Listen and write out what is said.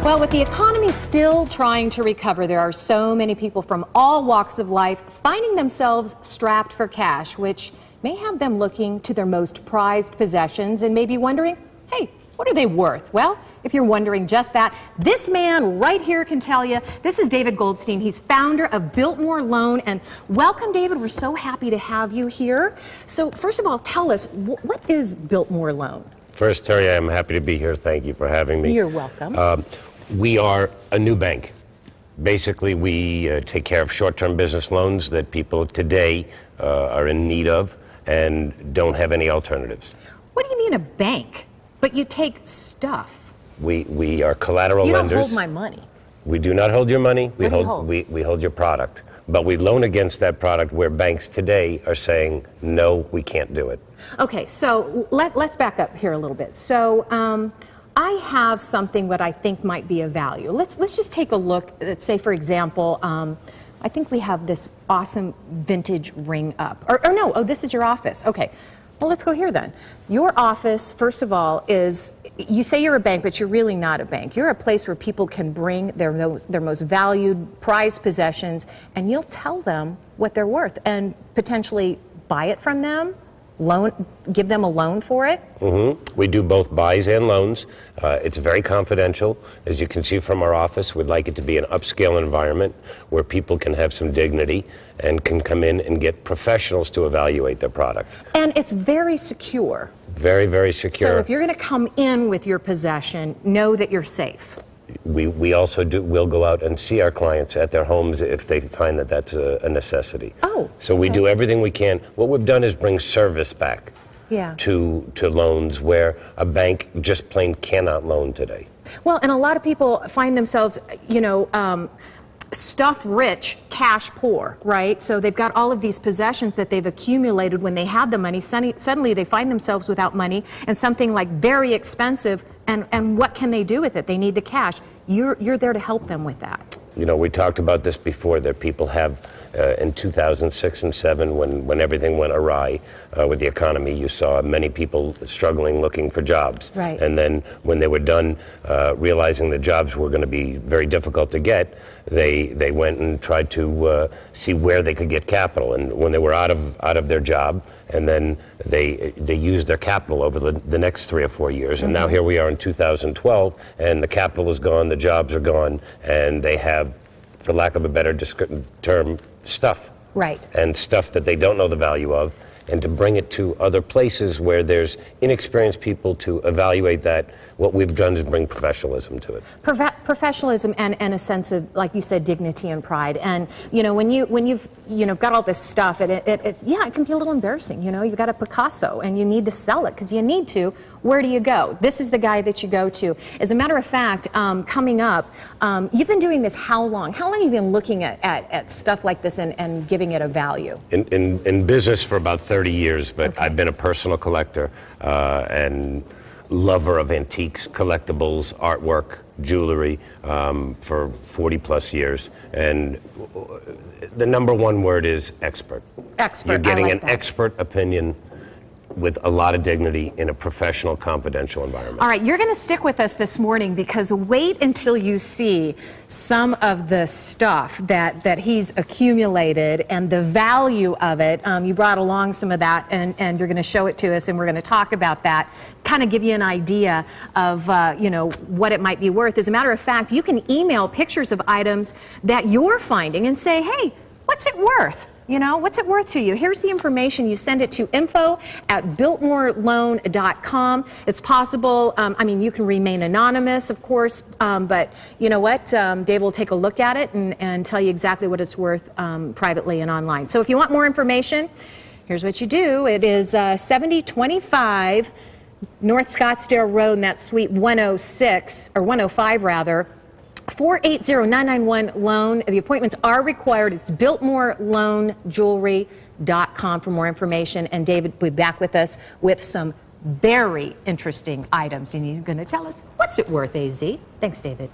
Well, with the economy still trying to recover, there are so many people from all walks of life finding themselves strapped for cash, which may have them looking to their most prized possessions and maybe wondering, hey, what are they worth? Well, if you're wondering just that, this man right here can tell you. This is David Goldstein. He's founder of Biltmore Loan. And welcome, David. We're so happy to have you here. So first of all, tell us, what is Biltmore Loan? First, Terry, I'm happy to be here. Thank you for having me. You're welcome. We are a new bank. Basically, we take care of short-term business loans that people today are in need of and don't have any alternatives. What do you mean a bank? But you take stuff. We are collateral You lenders. don't hold my money. We do not hold your money. We hold your product. But we loan against that product where banks today are saying, no, we can't do it. Okay, so let's back up here a little bit. So I have something that I think might be of value. Let's just take a look. Let's say, for example, I think we have this awesome vintage ring up. Or no, oh, this is your office. Okay, well, let's go here then. Your office, first of all, is, you say you're a bank, but you're really not a bank. You're a place where people can bring their most valued, prized possessions, and you'll tell them what they're worth and potentially buy it from them. Give them a loan for it? Mm-hmm. We do both buys and loans. It's very confidential. As you can see from our office, we'd like it to be an upscale environment where people can have some dignity and can come in and get professionals to evaluate their product. And it's very secure. Very, very secure. So if you're going to come in with your possession, know that you're safe. We also we'll go out and see our clients at their homes if they find that that's a necessity. Oh, so we do everything we can. What we've done is bring service back to loans where a bank just plain cannot loan today. Well, and a lot of people find themselves, stuff rich, cash poor, right? So they've got all of these possessions that they've accumulated when they had the money. Suddenly they find themselves without money and something like very expensive, and what can they do with it? They need the cash. You're there to help them with that. You know, we talked about this before, that people have, in 2006 and 7, when everything went awry with the economy, you saw many people struggling, looking for jobs. Right. And then when they were done realizing the jobs were going to be very difficult to get, they went and tried to see where they could get capital. And when they were out of their job, and then they used their capital over the next 3 or 4 years. And now here we are in 2012, and the capital is gone, the jobs are gone, and they have, for lack of a better term, stuff. Right. And stuff that they don't know the value of, and to bring it to other places where there's inexperienced people to evaluate that. What we've done is bring professionalism to it. Professionalism and a sense of, like you said, dignity and pride. And when you've got all this stuff, it can be a little embarrassing. You've got a Picasso and you need to sell it because you need to. Where do you go? This is the guy that you go to. As a matter of fact, coming up, you've been doing this how long? How long have you been looking at stuff like this and giving it a value? In business for about 30 years, but okay. I've been a personal collector and lover of antiques, collectibles, artwork, jewelry for 40 plus years. And the number one word is expert. Expert. You're getting I like an expert opinion with a lot of dignity in a professional, confidential environment. All right, you're going to stick with us this morning because wait until you see some of the stuff that he's accumulated and the value of it. You brought along some of that, and you're going to show it to us, and we're going to talk about that, kind of give you an idea of what it might be worth. As a matter of fact, you can email pictures of items that you're finding and say, hey, what's it worth? What's it worth to you? Here's the information. You send it to info@biltmoreloan.com. It's possible, you can remain anonymous, of course, but you know what? Dave will take a look at it and tell you exactly what it's worth privately and online. So if you want more information, here's what you do. It is 7025 North Scottsdale Road, and that's Suite 106, or 105 rather. 480-991 loan. The appointments are required. It's biltmoreloanjewelry.com for more information. And David will be back with us with some very interesting items. And he's going to tell us what's it worth, AZ. Thanks, David.